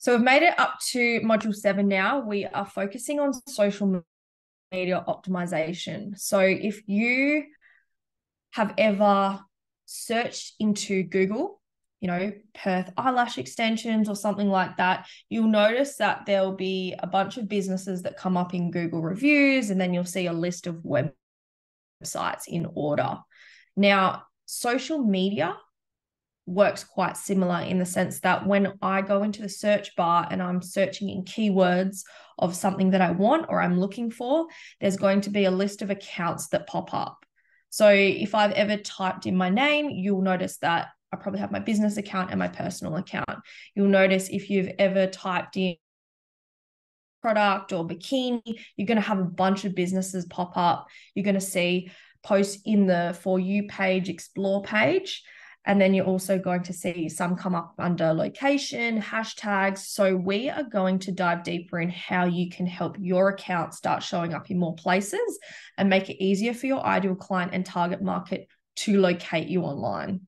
So we've made it up to module 7 now. We are focusing on social media optimization. So if you have ever searched into Google, Perth eyelash extensions or something like that, you'll notice that there'll be a bunch of businesses that come up in Google reviews, and then you'll see a list of websites in order. Now, social media works quite similar in the sense that when I go into the search bar and I'm searching in keywords of something that I want or I'm looking for, there's going to be a list of accounts that pop up. So if I've ever typed in my name, you'll notice that I probably have my business account and my personal account. You'll notice if you've ever typed in product or bikini, you're going to have a bunch of businesses pop up. You're going to see posts in the For You page, Explore page. And then you're also going to see some come up under location, hashtags. So we are going to dive deeper in how you can help your account start showing up in more places and make it easier for your ideal client and target market to locate you online.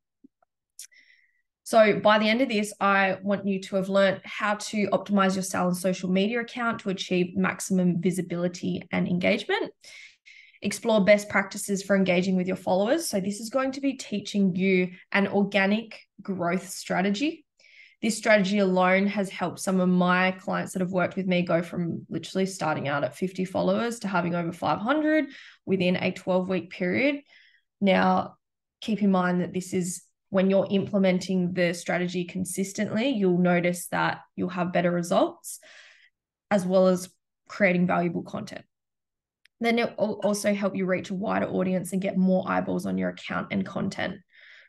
So by the end of this, I want you to have learned how to optimize your Salon social media account to achieve maximum visibility and engagement. Explore best practices for engaging with your followers. So this is going to be teaching you an organic growth strategy. This strategy alone has helped some of my clients that have worked with me go from literally starting out at 50 followers to having over 500 within a 12-week period. Now, keep in mind that this is when you're implementing the strategy consistently, you'll notice that you'll have better results as well as creating valuable content. Then it will also help you reach a wider audience and get more eyeballs on your account and content.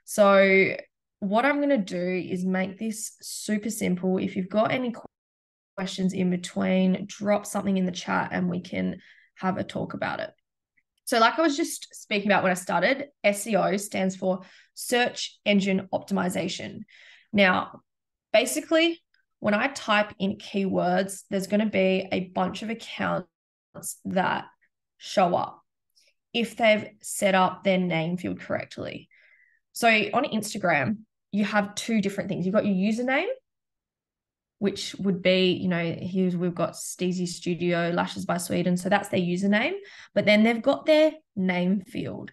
So what I'm going to do is make this super simple. If you've got any questions in between, drop something in the chat and we can have a talk about it. So like I was just speaking about when I started, SEO stands for Search Engine Optimization. Now, basically, when I type in keywords, there's going to be a bunch of accounts that show up if they've set up their name field correctly. So on Instagram, you have two different things. You've got your username, which would be, here we've got Steezy Studio Lashes by Sweden. So that's their username. But then they've got their name field.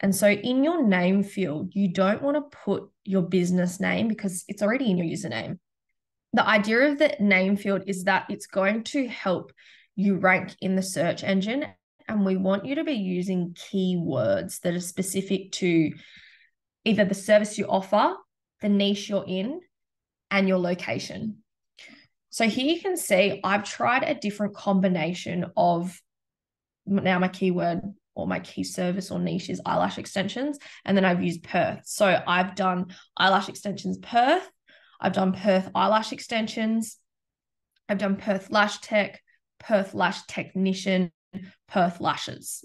And so in your name field, you don't want to put your business name because it's already in your username. The idea of the name field is that it's going to help you rank in the search engine. And we want you to be using keywords that are specific to either the service you offer, the niche you're in, and your location. So here you can see I've tried a different combination of now my keyword or my key service or niche is eyelash extensions. And then I've used Perth. So I've done eyelash extensions Perth. I've done Perth eyelash extensions. I've done Perth lash tech, Perth lash technician, Perth lashes.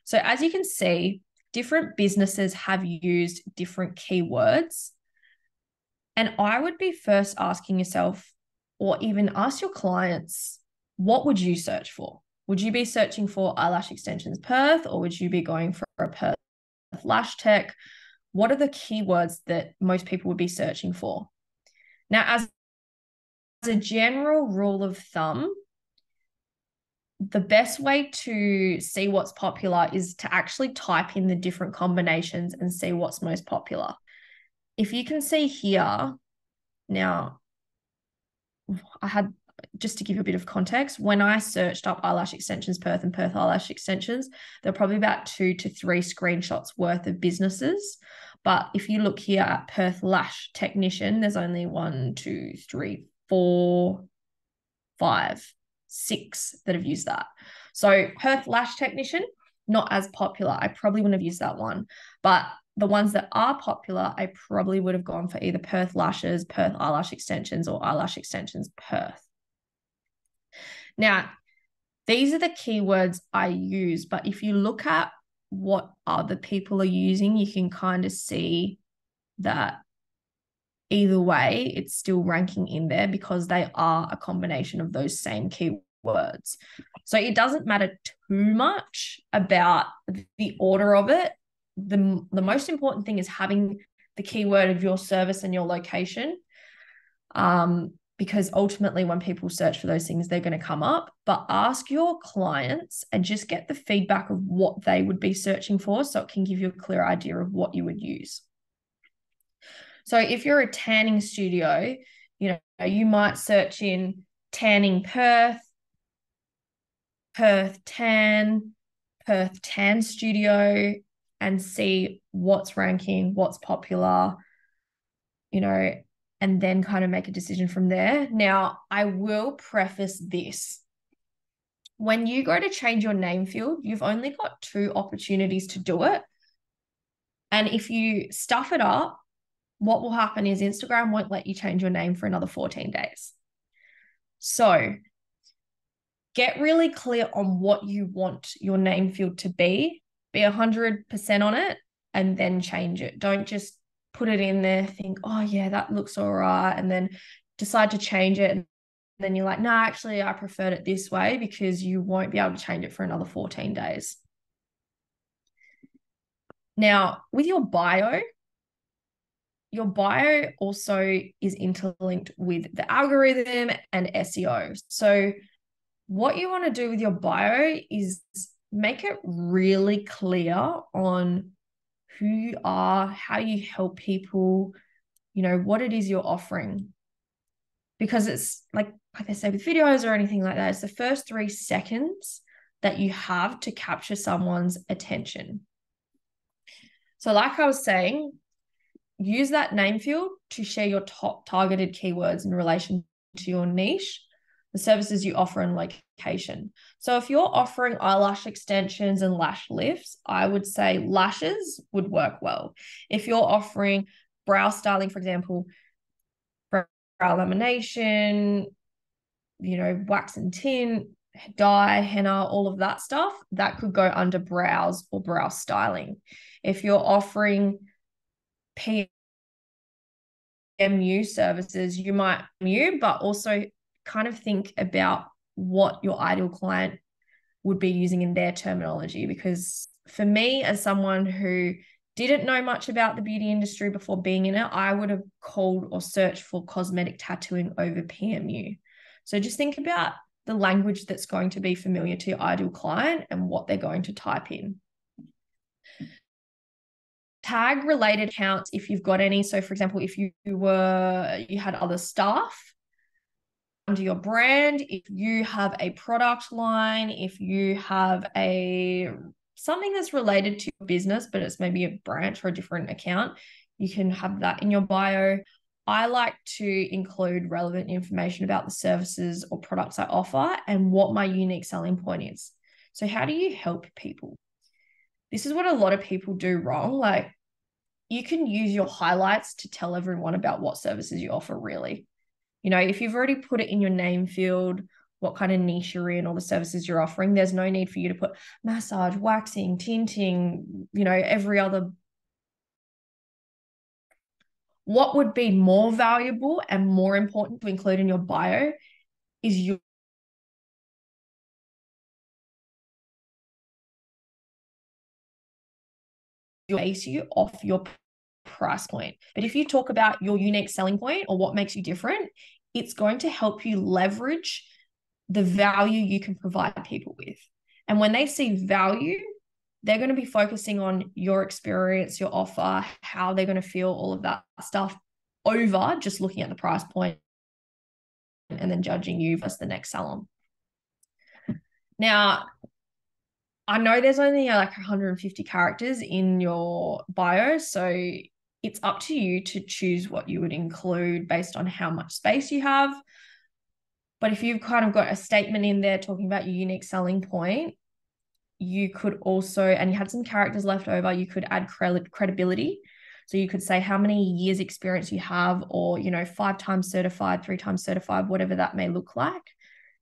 So as you can see, different businesses have used different keywords. And I would be first asking yourself, or even ask your clients, what would you search for? Would you be searching for eyelash extensions Perth, or would you be going for a Perth lash tech? What are the keywords that most people would be searching for? Now, as a general rule of thumb, the best way to see what's popular is to actually type in the different combinations and see what's most popular. If you can see here, now, I had, just to give you a bit of context, when I searched up eyelash extensions Perth and Perth eyelash extensions, there are probably about 2 to 3 screenshots worth of businesses. But if you look here at Perth lash technician, there's only 1, 2, 3, 4, 5, 6 that have used that. So Perth lash technician, not as popular. I probably wouldn't have used that one. But the ones that are popular, I probably would have gone for either Perth lashes, Perth eyelash extensions, or eyelash extensions Perth. Now, these are the keywords I use, but if you look at what other people are using, you can kind of see that either way, it's still ranking in there because they are a combination of those same keywords. So it doesn't matter too much about the order of it. The most important thing is having the keyword of your service and your location, because ultimately when people search for those things, they're going to come up. But ask your clients and just get the feedback of what they would be searching for, so it can give you a clear idea of what you would use. So if you're a tanning studio, you might search in tanning Perth, Perth tan studio, and see what's ranking, what's popular, and then kind of make a decision from there. Now, I will preface this. When you go to change your name field, you've only got 2 opportunities to do it. And if you stuff it up, what will happen is Instagram won't let you change your name for another 14 days. So get really clear on what you want your name field to be 100% on it, and then change it. Don't just put it in there, think, oh yeah, that looks all right, and then decide to change it. And then you're like, no, actually, I preferred it this way, because you won't be able to change it for another 14 days. Now, with your bio also is interlinked with the algorithm and SEO. So what you want to do with your bio is make it really clear on who you are, how you help people, what it is you're offering. Because it's like I say with videos or anything like that, it's the first 3 seconds that you have to capture someone's attention. So like I was saying, use that name field to share your top targeted keywords in relation to your niche, the services you offer, and location. So if you're offering eyelash extensions and lash lifts, I would say lashes would work well. If you're offering brow styling, for example, brow lamination, wax and tint, dye, henna, all of that stuff, that could go under brows or brow styling. If you're offering PMU services, you might but also kind of think about what your ideal client would be using in their terminology. Because for me, as someone who didn't know much about the beauty industry before being in it, I would have called or searched for cosmetic tattooing over PMU. So just think about the language that's going to be familiar to your ideal client and what they're going to type in. Tag related accounts if you've got any. So for example, if you had other staff under your brand, if you have a product line, if you have something that's related to your business, but it's maybe a branch or a different account, you can have that in your bio. I like to include relevant information about the services or products I offer and what my unique selling point is. So how do you help people? This is what a lot of people do wrong. Like, you can use your highlights to tell everyone about what services you offer, really. If you've already put it in your name field, what kind of niche you're in, or the services you're offering, there's no need for you to put massage, waxing, tinting, every other. What would be more valuable and more important to include in your bio is your base you off your price point. But if you talk about your unique selling point or what makes you different, it's going to help you leverage the value you can provide people with. And when they see value, they're going to be focusing on your experience, your offer, how they're going to feel, all of that stuff, over just looking at the price point and then judging you versus the next salon. Now, I know there's only like 150 characters in your bio, so it's up to you to choose what you would include based on how much space you have. But if you've kind of got a statement in there talking about your unique selling point, you could also, and you had some characters left over, you could add credibility. So you could say how many years experience you have, or, 5 times certified, 3 times certified, whatever that may look like,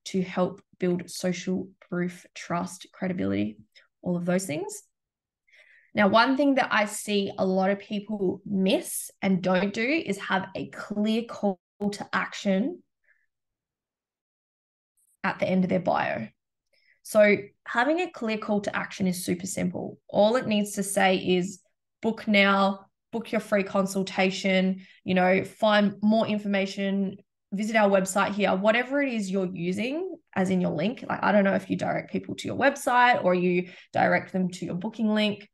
to help build social proof, trust, credibility, all of those things. Now, one thing that I see a lot of people miss and don't do is have a clear call to action at the end of their bio. So having a clear call to action is super simple. All it needs to say is book now, book your free consultation, find more information visit our website here, whatever it is you're using, as in your link. Like, I don't know if you direct people to your website or you direct them to your booking link.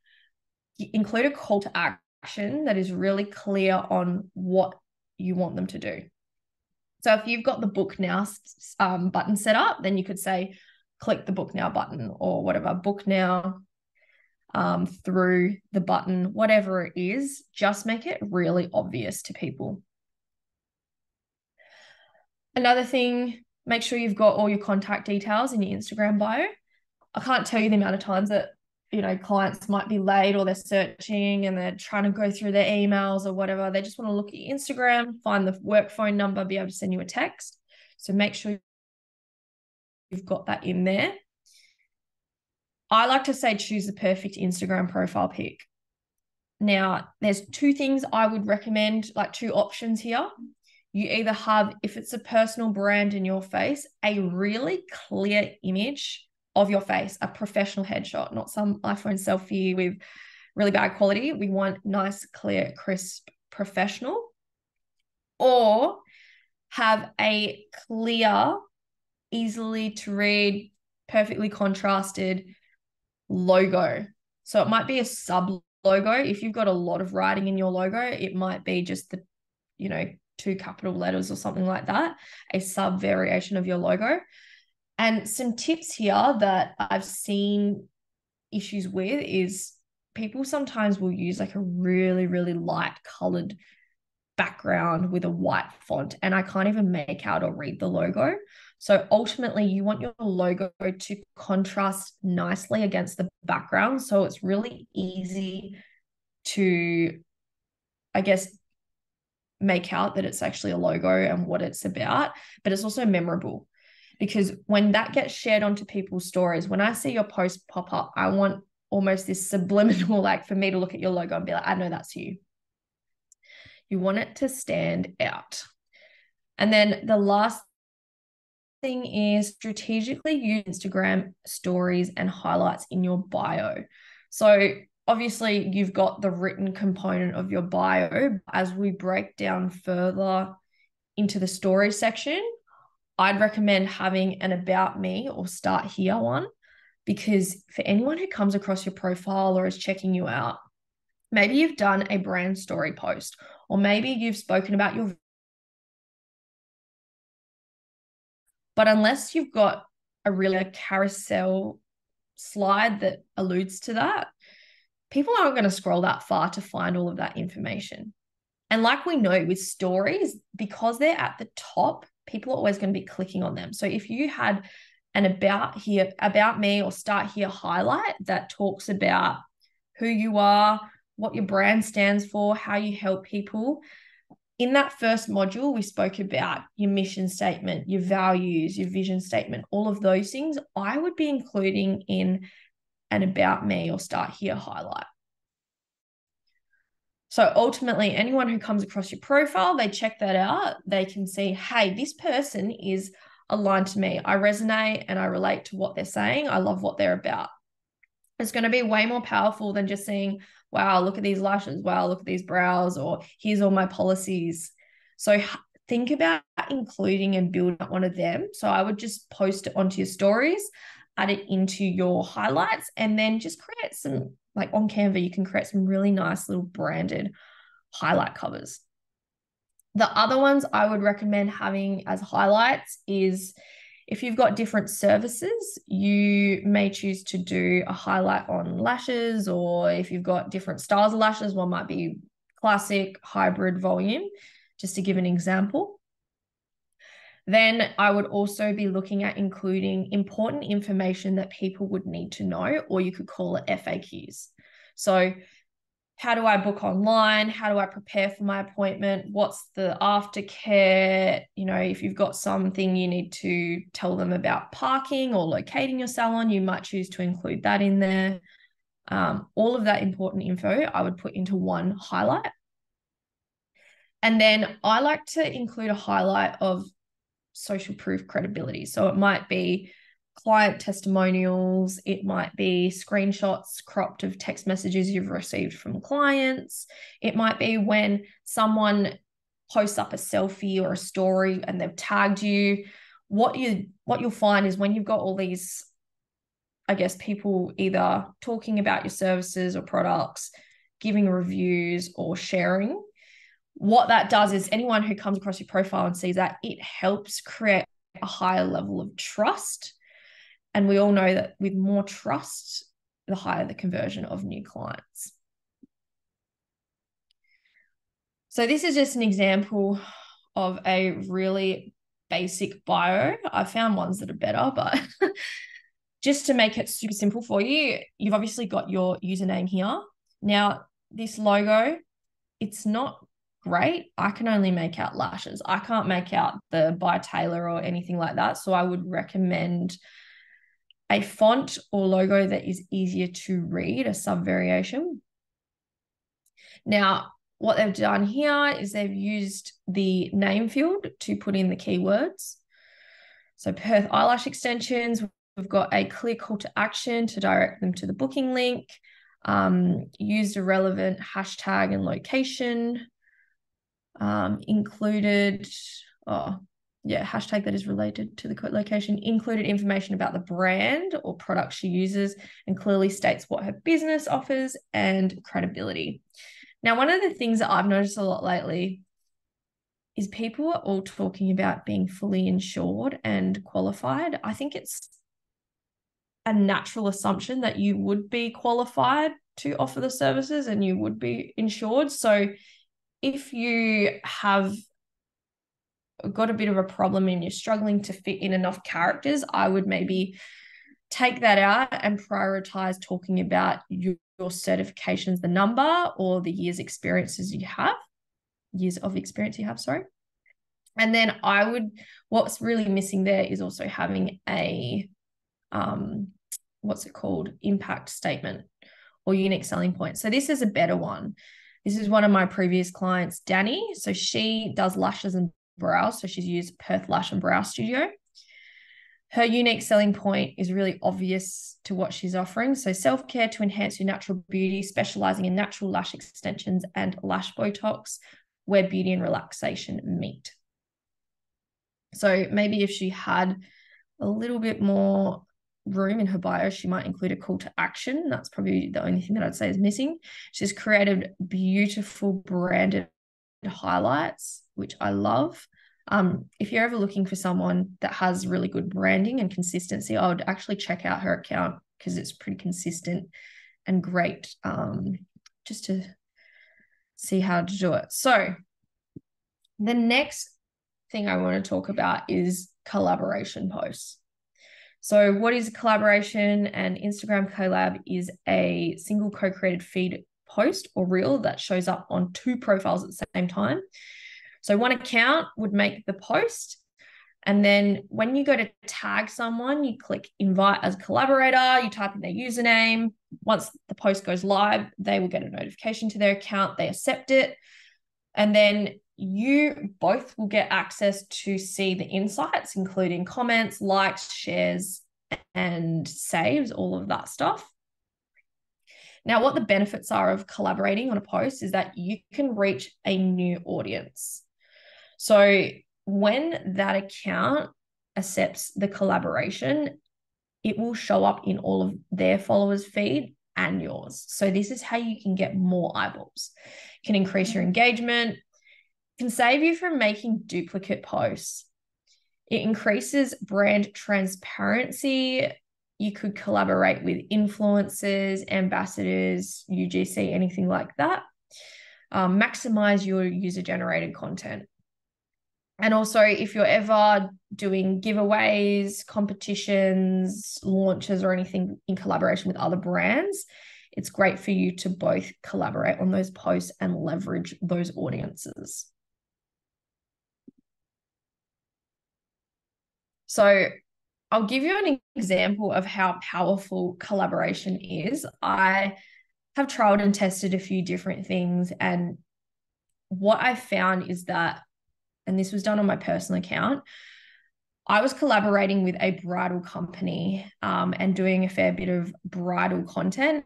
You include a call to action that is really clear on what you want them to do. So if you've got the book now button set up, then you could say, click the book now button or whatever, book now through the button, whatever it is, just make it really obvious to people. Another thing, make sure you've got all your contact details in your Instagram bio. I can't tell you the amount of times that, you know, clients might be late or they're searching and they're trying to go through their emails or whatever. They just want to look at your Instagram, find the work phone number, be able to send you a text. So make sure you've got that in there. I like to say choose the perfect Instagram profile pic. Now, there's two things I would recommend, like two options here. You either have, if it's a personal brand in your face, a really clear image of your face, a professional headshot, not some iPhone selfie with really bad quality. We want nice, clear, crisp, professional. Or have a clear, easily to read, perfectly contrasted logo. So it might be a sub logo. If you've got a lot of writing in your logo, it might be just the, you know, 2 capital letters or something like that, a sub variation of your logo. And some tips here that I've seen issues with is people sometimes will use like a really, really light colored background with a white font, and I can't even make out or read the logo. So ultimately, you want your logo to contrast nicely against the background. So it's really easy to, I guess, make out that it's actually a logo and what it's about, but it's also memorable. Because when that gets shared onto people's stories, when I see your post pop up, I want almost this subliminal, like for me to look at your logo and be like, I know that's you. You want it to stand out. And then the last thing is strategically use Instagram stories and highlights in your bio. So obviously you've got the written component of your bio. As we break down further into the story section, I'd recommend having an about me or start here one, because for anyone who comes across your profile or is checking you out, maybe you've done a brand story post, or maybe you've spoken about your, but unless you've got a really carousel slide that alludes to that, people aren't going to scroll that far to find all of that information. And like we know with stories, because they're at the top, people are always going to be clicking on them. So if you had an about here, about me or start here highlight that talks about who you are, what your brand stands for, how you help people. In that first module, we spoke about your mission statement, your values, your vision statement, all of those things I would be including in an about me or start here highlight. So ultimately, anyone who comes across your profile, they check that out. They can see, hey, this person is aligned to me. I resonate and I relate to what they're saying. I love what they're about. It's going to be way more powerful than just seeing, wow, look at these lashes. Wow, look at these brows, or here's all my policies. So think about including and building up one of them. So I would just post it onto your stories, add it into your highlights, and then just create some, like on Canva, you can create some really nice little branded highlight covers. The other ones I would recommend having as highlights is if you've got different services, you may choose to do a highlight on lashes, or if you've got different styles of lashes, one might be classic, hybrid, volume, just to give an example. Then I would also be looking at including important information that people would need to know, or you could call it FAQs. So how do I book online? How do I prepare for my appointment? What's the aftercare? You know, if you've got something you need to tell them about parking or locating your salon, you might choose to include that in there. All of that important info I would put into one highlight. And then I like to include a highlight of social proof credibility. So it might be client testimonials, it might be screenshots cropped of text messages you've received from clients. It might be when someone posts up a selfie or a story and they've tagged you, what you'll find is when you've got all these, I guess, people either talking about your services or products, giving reviews or sharing, what that does is anyone who comes across your profile and sees that, it helps create a higher level of trust. And we all know that with more trust, the higher the conversion of new clients. So this is just an example of a really basic bio. I found ones that are better, but just to make it super simple for you, you've obviously got your username here. Now, this logo, it's not great. I can only make out lashes. I can't make out the by Taylor or anything like that. So I would recommend a font or logo that is easier to read, a sub-variation. Now, what they've done here is they've used the name field to put in the keywords. So Perth eyelash extensions, we've got a clear call to action to direct them to the booking link, used a relevant hashtag and location, included, hashtag that is related to the location, included information about the brand or product she uses, and clearly states what her business offers and credibility. Now, one of the things that I've noticed a lot lately is people are all talking about being fully insured and qualified. I think it's a natural assumption that you would be qualified to offer the services and you would be insured. So if you have got a bit of a problem and you're struggling to fit in enough characters, I would maybe take that out and prioritize talking about your certifications, the number or the years of experience you have, sorry. And then what's really missing there is also having a, impact statement or unique selling point. So this is a better one. This is one of my previous clients, Danny. So she does lashes and brows. So she's used Perth Lash and Brow Studio. Her unique selling point is really obvious to what she's offering. So self-care to enhance your natural beauty, specializing in natural lash extensions and lash Botox, where beauty and relaxation meet. So maybe if she had a little bit more room in her bio, she might include a call to action. That's probably the only thing that I'd say is missing. She's created beautiful branded highlights, which I love. If you're ever looking for someone that has really good branding and consistency, I would actually check out her account because it's pretty consistent and great, just to see how to do it. So the next thing I want to talk about is collaboration posts. So what is a collaboration? An Instagram collab is a single co-created feed post or reel that shows up on two profiles at the same time. So one account would make the post, and then when you go to tag someone, you click invite as a collaborator, you type in their username. Once the post goes live, they will get a notification to their account, they accept it, and then you both will get access to see the insights, including comments, likes, shares, and saves, all of that stuff. Now, what the benefits are of collaborating on a post is that you can reach a new audience. So when that account accepts the collaboration, it will show up in all of their followers' feed and yours. So this is how you can get more eyeballs, can increase your engagement, can save you from making duplicate posts. It increases brand transparency. You could collaborate with influencers, ambassadors, UGC, anything like that. Maximize your user-generated content. And also, if you're ever doing giveaways, competitions, launches, or anything in collaboration with other brands, it's great for you to both collaborate on those posts and leverage those audiences. So I'll give you an example of how powerful collaboration is. I have trialed and tested a few different things, and what I found is that, and this was done on my personal account, I was collaborating with a bridal company and doing a fair bit of bridal content.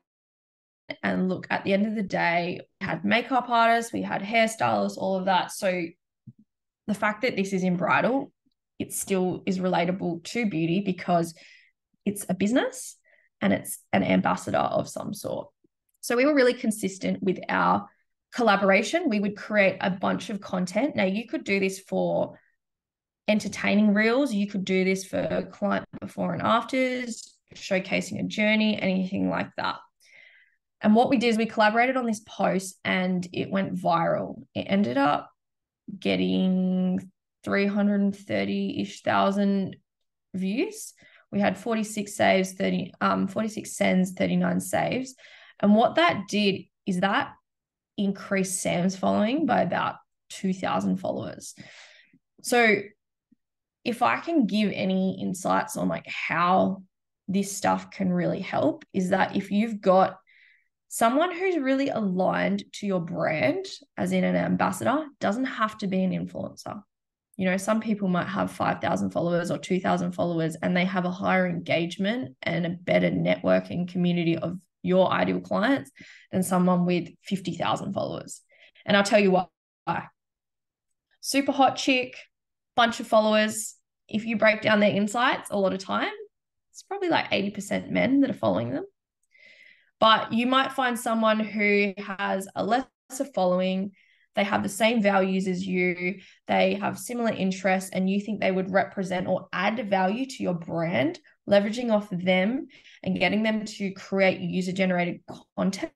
And look, at the end of the day, we had makeup artists, we had hairstylists, all of that. So the fact that this is in bridal, it still is relatable to beauty because it's a business and it's an ambassador of some sort. So we were really consistent with our collaboration. We would create a bunch of content. Now, you could do this for entertaining reels. You could do this for client before and afters, showcasing a journey, anything like that. And what we did is we collaborated on this post and it went viral. It ended up getting 330-ish thousand views. We had 46 saves, 46 sends, 39 saves. And what that did is that increased Sam's following by about 2,000 followers. So if I can give any insights on like how this stuff can really help, is that if you've got someone who's really aligned to your brand, as in an ambassador, doesn't have to be an influencer. You know, some people might have 5,000 followers or 2,000 followers and they have a higher engagement and a better networking community of your ideal clients than someone with 50,000 followers. And I'll tell you why. Super hot chick, bunch of followers. If you break down their insights a lot of time, it's probably like 80% men that are following them. But you might find someone who has a lesser following, they have the same values as you, they have similar interests, and you think they would represent or add value to your brand, leveraging off them and getting them to create user-generated content,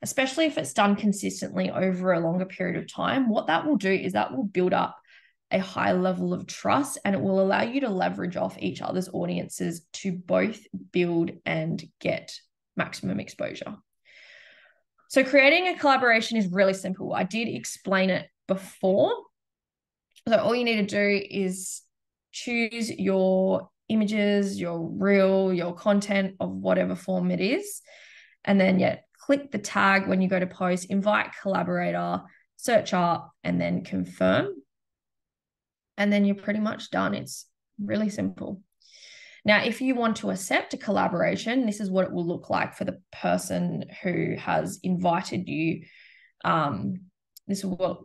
especially if it's done consistently over a longer period of time. What that will do is that will build up a high level of trust, and it will allow you to leverage off each other's audiences to both build and get maximum exposure. So creating a collaboration is really simple. I did explain it before. So all you need to do is choose your images, your reel, your content of whatever form it is. And then click the tag when you go to post, invite collaborator, search up, and then confirm. And then you're pretty much done. It's really simple. Now, if you want to accept a collaboration, this is what it will look like for the person who has invited you. This is what,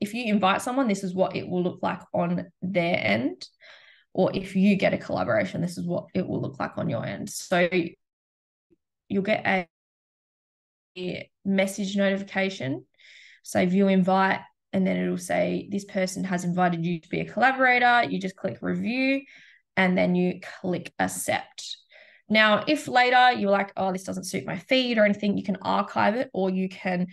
if you invite someone, this is what it will look like on their end. Or if you get a collaboration, this is what it will look like on your end. So you'll get a message notification, say view invite, and then it'll say this person has invited you to be a collaborator. You just click review and then you click accept. Now, if later you're like, oh, this doesn't suit my feed or anything, you can archive it or you can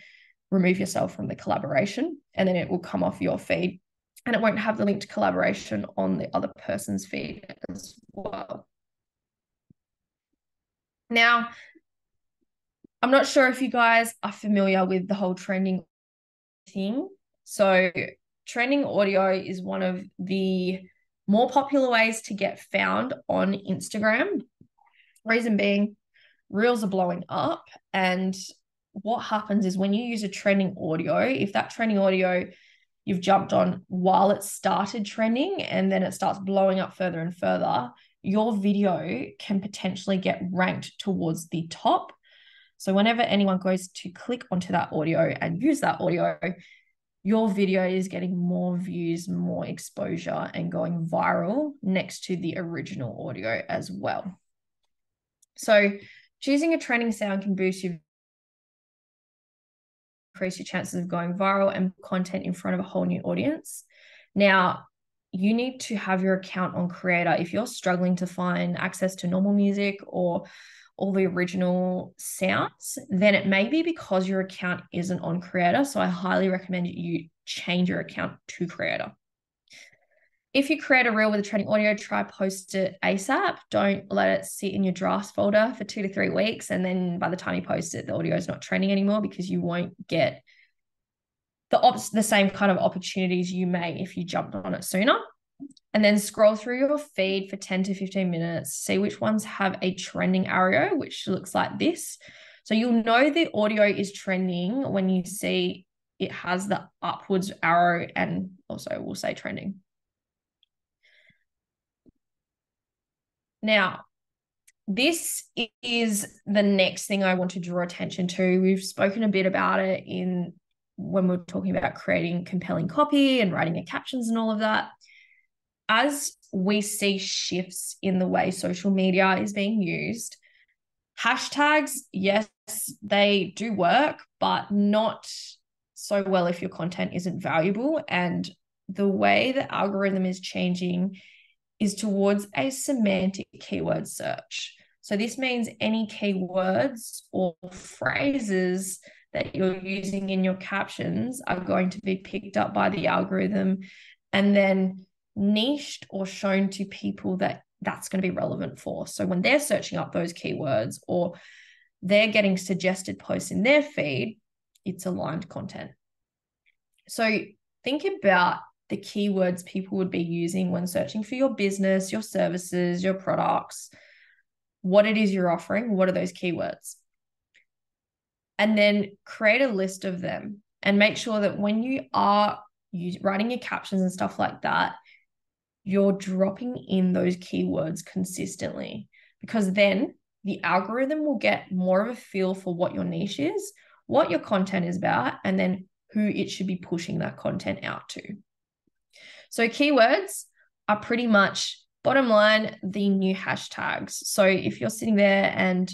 remove yourself from the collaboration and then it will come off your feed and it won't have the link to collaboration on the other person's feed as well. Now, I'm not sure if you guys are familiar with the whole trending thing. So trending audio is one of the more popular ways to get found on Instagram. Reason being, reels are blowing up. And what happens is when you use a trending audio, if that trending audio you've jumped on while it started trending and then it starts blowing up further and further, your video can potentially get ranked towards the top. So whenever anyone goes to click onto that audio and use that audio, your video is getting more views, more exposure, and going viral next to the original audio as well. So choosing a trending sound can boost your increase your chances of going viral and content in front of a whole new audience. Now, you need to have your account on Creator. If you're struggling to find access to normal music or all the original sounds, then it may be because your account isn't on Creator. So I highly recommend you change your account to Creator. If you create a reel with a trending audio, try post it ASAP. Don't let it sit in your drafts folder for 2 to 3 weeks. And then by the time you post it, the audio is not trending anymore because you won't get the same kind of opportunities you may if you jumped on it sooner. And then scroll through your feed for 10 to 15 minutes, see which ones have a trending arrow, which looks like this. So you'll know the audio is trending when you see it has the upwards arrow and also we'll say trending. Now, this is the next thing I want to draw attention to. We've spoken a bit about it in when we're talking about creating compelling copy and writing your captions and all of that, as we see shifts in the way social media is being used, hashtags, yes, they do work, but not so well if your content isn't valuable. And the way the algorithm is changing is towards a semantic keyword search. So this means any keywords or phrases that you're using in your captions are going to be picked up by the algorithm and then niched or shown to people that that's going to be relevant for. So when they're searching up those keywords or they're getting suggested posts in their feed, it's aligned content. So think about the keywords people would be using when searching for your business, your services, your products, what it is you're offering, what are those keywords? And then create a list of them and make sure that when you are writing your captions and stuff like that, you're dropping in those keywords consistently, because then the algorithm will get more of a feel for what your niche is, what your content is about, and then who it should be pushing that content out to. So keywords are pretty much, bottom line, the new hashtags. So if you're sitting there and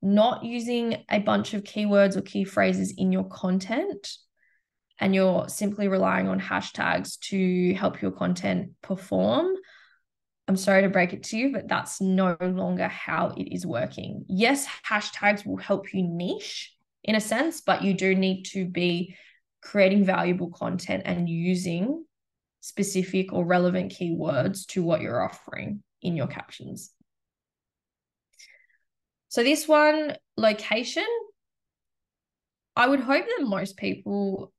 not using a bunch of keywords or key phrases in your content, and you're simply relying on hashtags to help your content perform, I'm sorry to break it to you, but that's no longer how it is working. Yes, hashtags will help you niche in a sense, but you do need to be creating valuable content and using specific or relevant keywords to what you're offering in your captions. So this one, location, I would hope that most people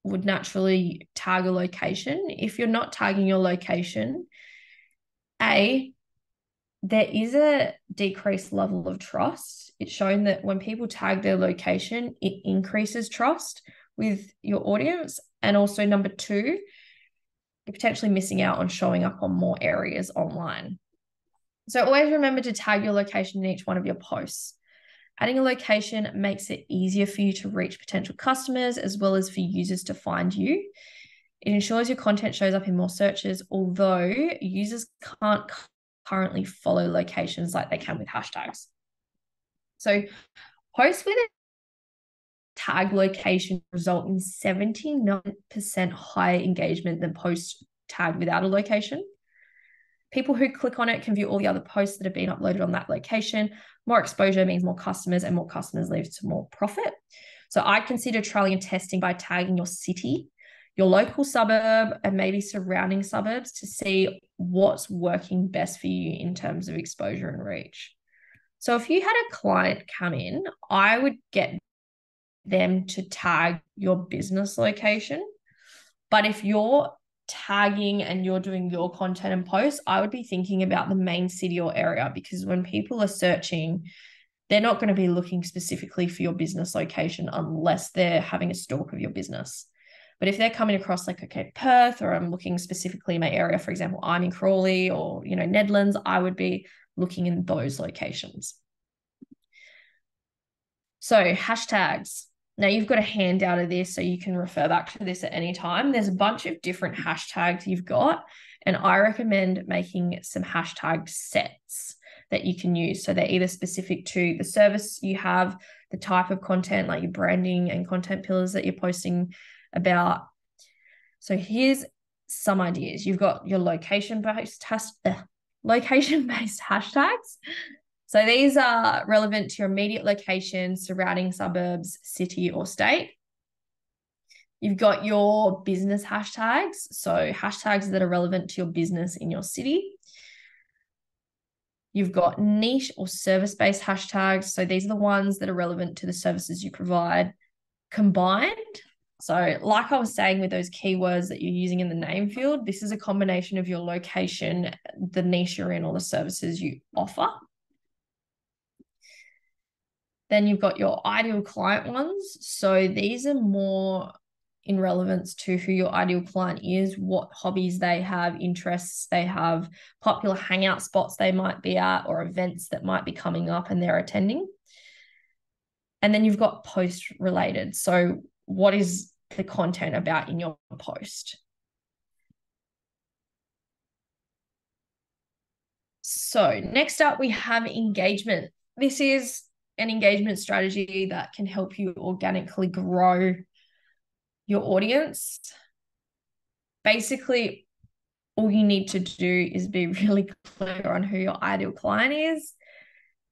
would naturally tag a location. If you're not tagging your location, there is a decreased level of trust. It's shown that when people tag their location, it increases trust with your audience. And also, number two, you're potentially missing out on showing up on more areas online. So always remember to tag your location in each one of your posts. Adding a location makes it easier for you to reach potential customers as well as for users to find you. It ensures your content shows up in more searches, although users can't currently follow locations like they can with hashtags. So posts with a tag location result in 79% higher engagement than posts tagged without a location. People who click on it can view all the other posts that have been uploaded on that location. More exposure means more customers, and more customers leads to more profit. So I consider trialing and testing by tagging your city, your local suburb, and maybe surrounding suburbs to see what's working best for you in terms of exposure and reach. So if you had a client come in, I would get them to tag your business location. But if you're tagging and you're doing your content and posts, I would be thinking about the main city or area, because when people are searching, they're not going to be looking specifically for your business location unless they're having a stalk of your business. But if they're coming across like, okay, Perth, or I'm looking specifically in my area, for example, I'm in Crawley or, Nedlands, I would be looking in those locations. So hashtags. Now you've got a handout of this, so you can refer back to this at any time. There's a bunch of different hashtags you've got, and I recommend making some hashtag sets that you can use. So they're either specific to the service you have, the type of content, like your branding and content pillars that you're posting about. So here's some ideas. You've got your location-based hashtags. So these are relevant to your immediate location, surrounding suburbs, city, or state. You've got your business hashtags, so hashtags that are relevant to your business in your city. You've got niche or service-based hashtags, so these are the ones that are relevant to the services you provide. Combined, so like I was saying with those keywords that you're using in the name field, this is a combination of your location, the niche you're in, or the services you offer. Then you've got your ideal client ones. So these are more in relevance to who your ideal client is, what hobbies they have, interests they have, popular hangout spots they might be at, or events that might be coming up and they're attending. And then you've got post related. So what is the content about in your post. So next up, we have engagement. This is an engagement strategy that can help you organically grow your audience. Basically, all you need to do is be really clear on who your ideal client is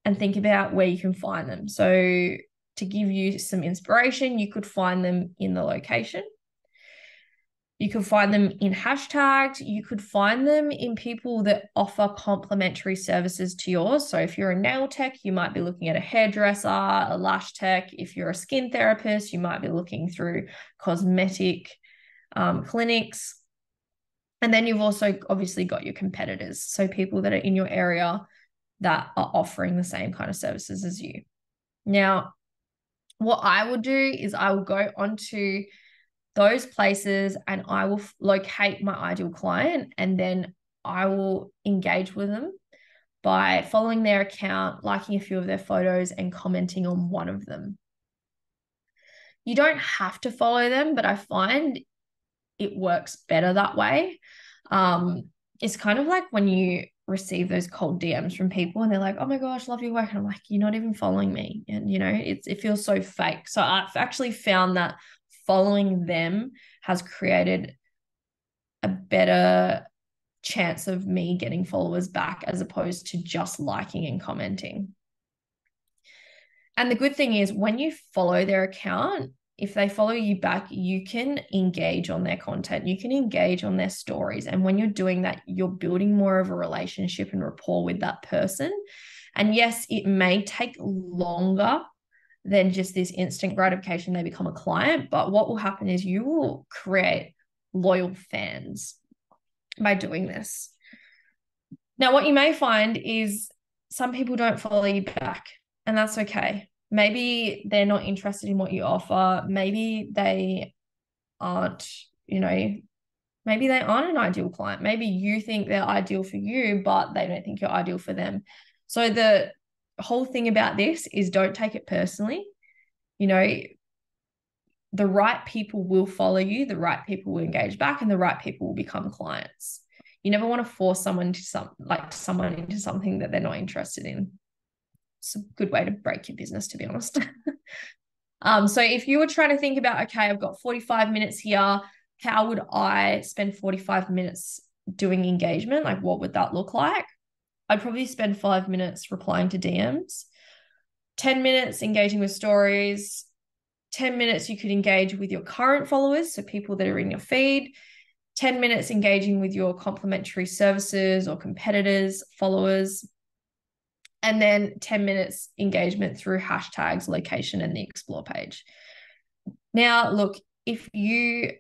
and think about where you can find them. So to give you some inspiration, you could find them in the location. You could find them in hashtags. You could find them in people that offer complementary services to yours. So if you're a nail tech, you might be looking at a hairdresser, a lash tech. If you're a skin therapist, you might be looking through cosmetic clinics. And then you've also obviously got your competitors. So people that are in your area that are offering the same kind of services as you. Now, what I will do is I will go onto those places and I will locate my ideal client, and then I will engage with them by following their account, liking a few of their photos, and commenting on one of them. You don't have to follow them, but I find it works better that way. It's kind of like when you receive those cold DMs from people and they're like, oh my gosh, love your work. And I'm like, you're not even following me. And, you know, it feels so fake. So I've actually found that following them has created a better chance of me getting followers back as opposed to just liking and commenting. And the good thing is when you follow their account, if they follow you back, you can engage on their content, you can engage on their stories. And when you're doing that, you're building more of a relationship and rapport with that person. And yes, it may take longer than just this instant gratification, they become a client. But what will happen is you will create loyal fans by doing this. Now, what you may find is some people don't follow you back, and that's okay. Maybe they're not interested in what you offer. Maybe they aren't, you know, maybe they aren't an ideal client. Maybe you think they're ideal for you, but they don't think you're ideal for them. So the whole thing about this is don't take it personally. You know, the right people will follow you, the right people will engage back, and the right people will become clients. You never want to force someone into something that they're not interested in. It's a good way to break your business, to be honest. So if you were trying to think about, okay, I've got 45 minutes here, how would I spend 45 minutes doing engagement? Like, what would that look like? I'd probably spend 5 minutes replying to DMs, 10 minutes engaging with stories, 10 minutes you could engage with your current followers, so people that are in your feed, 10 minutes engaging with your complementary services or competitors, followers, and then 10 minutes engagement through hashtags, location, and the explore page. Now, look, if you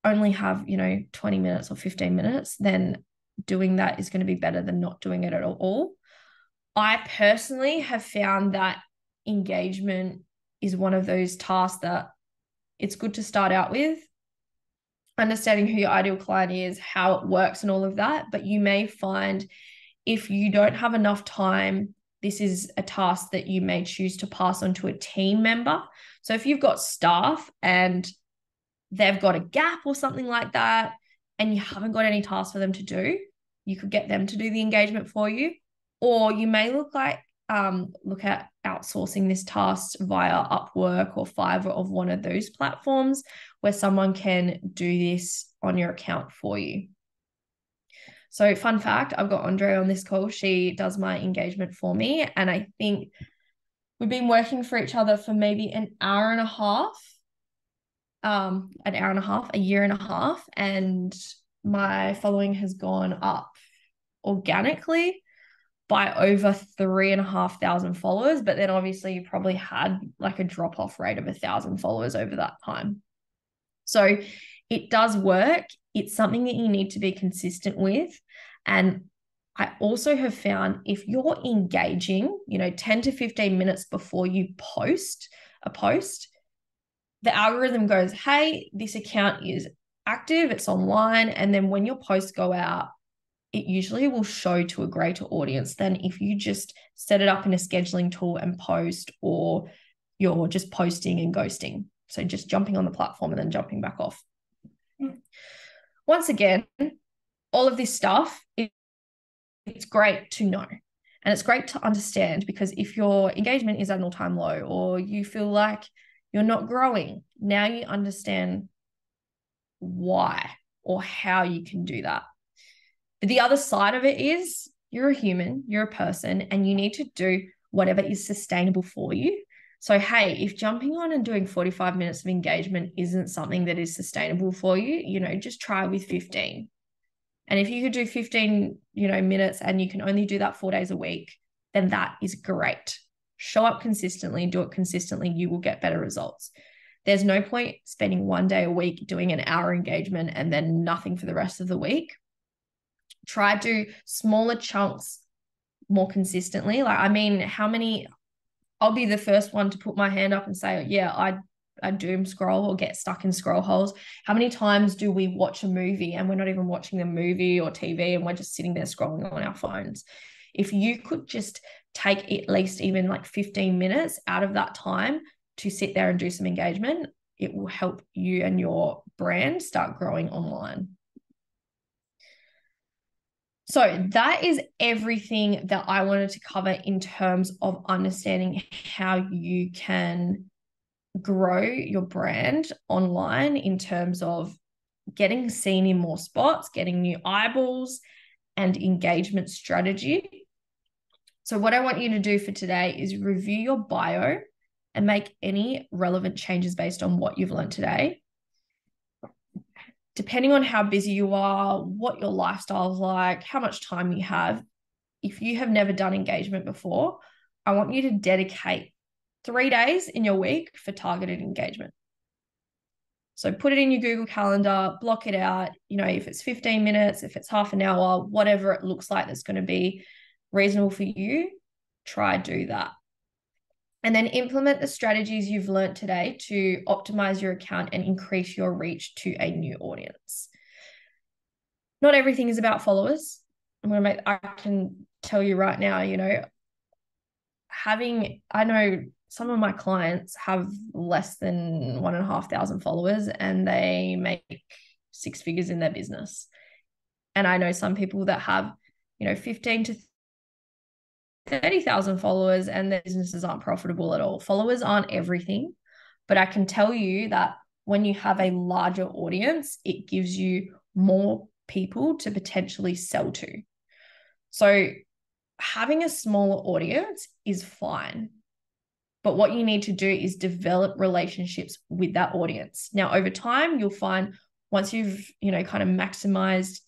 only have, 20 minutes or 15 minutes, then doing that is going to be better than not doing it at all. I personally have found that engagement is one of those tasks that it's good to start out with, understanding who your ideal client is, how it works and all of that. But you may find if you don't have enough time, this is a task that you may choose to pass on to a team member. So if you've got staff and they've got a gap or something like that, and you haven't got any tasks for them to do, you could get them to do the engagement for you. Or you may look at outsourcing this task via Upwork or Fiverr of one of those platforms where someone can do this on your account for you. So fun fact, I've got Andre on this call. She does my engagement for me. And I think we've been working for each other for maybe a year and a half. And my following has gone up organically by over 3,500 followers. But then obviously you probably had like a drop-off rate of 1,000 followers over that time. So it does work. It's something that you need to be consistent with. And I also have found if you're engaging, 10 to 15 minutes before you post a post, the algorithm goes, hey, this account is active, it's online. And then when your posts go out, it usually will show to a greater audience than if you just set it up in a scheduling tool and post, or you're just posting and ghosting. So just jumping on the platform and then jumping back off. Once again, all of this stuff, it's great to know. And it's great to understand, because if your engagement is at an all-time low, or you feel like you're not growing, now you understand why or how you can do that. But the other side of it is you're a human, you're a person, and you need to do whatever is sustainable for you. So, hey, if jumping on and doing 45 minutes of engagement isn't something that is sustainable for you, just try with 15. And if you could do 15, minutes, and you can only do that 4 days a week, then that is great. Show up consistently, do it consistently, you will get better results. There's no point spending 1 day a week doing an hour engagement and then nothing for the rest of the week. Try to do smaller chunks more consistently. I'll be the first one to put my hand up and say, yeah, I doom scroll or get stuck in scroll holes. How many times do we watch a movie and we're not even watching the movie or TV and we're just sitting there scrolling on our phones? If you could just take at least even like 15 minutes out of that time to sit there and do some engagement, it will help you and your brand start growing online. So that is everything that I wanted to cover in terms of understanding how you can grow your brand online, in terms of getting seen in more spots, getting new eyeballs, and engagement strategy. So what I want you to do for today is review your bio and make any relevant changes based on what you've learned today. Depending on how busy you are, what your lifestyle is like, how much time you have, if you have never done engagement before, I want you to dedicate 3 days in your week for targeted engagement. So put it in your Google Calendar, block it out, if it's 15 minutes, if it's half an hour, whatever it looks like that's going to be reasonable for you, try do that. And then implement the strategies you've learned today to optimize your account and increase your reach to a new audience. Not everything is about followers. I can tell you right now, I know some of my clients have less than 1,500 followers and they make 6 figures in their business. And I know some people that have, 15 to 30,000 followers and their businesses aren't profitable at all. Followers aren't everything, but I can tell you that when you have a larger audience, it gives you more people to potentially sell to. So having a smaller audience is fine, but what you need to do is develop relationships with that audience. Now, over time, you'll find once you've, kind of maximized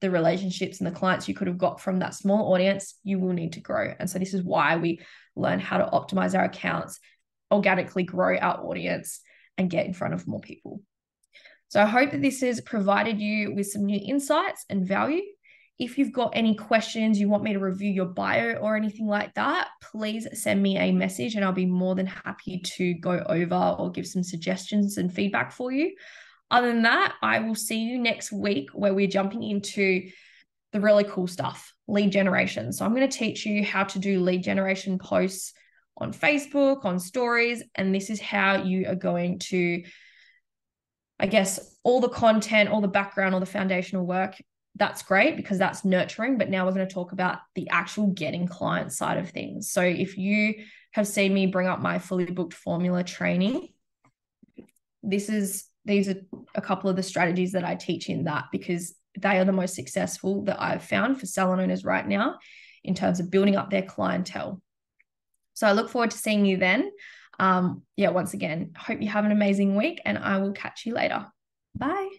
the relationships and the clients you could have got from that small audience, you will need to grow. And so this is why we learn how to optimize our accounts, organically grow our audience, and get in front of more people. So I hope that this has provided you with some new insights and value. If you've got any questions, you want me to review your bio or anything like that, please send me a message and I'll be more than happy to go over or give some suggestions and feedback for you. Other than that, I will see you next week where we're jumping into the really cool stuff, lead generation. So I'm going to teach you how to do lead generation posts on Facebook, on stories, and this is how you are going to, all the content, all the background, all the foundational work. That's great because that's nurturing, but now we're going to talk about the actual getting client side of things. So if you have seen me bring up my fully booked formula training, these are a couple of the strategies that I teach in that, because they are the most successful that I've found for salon owners right now in terms of building up their clientele. So I look forward to seeing you then. Once again, hope you have an amazing week and I will catch you later. Bye.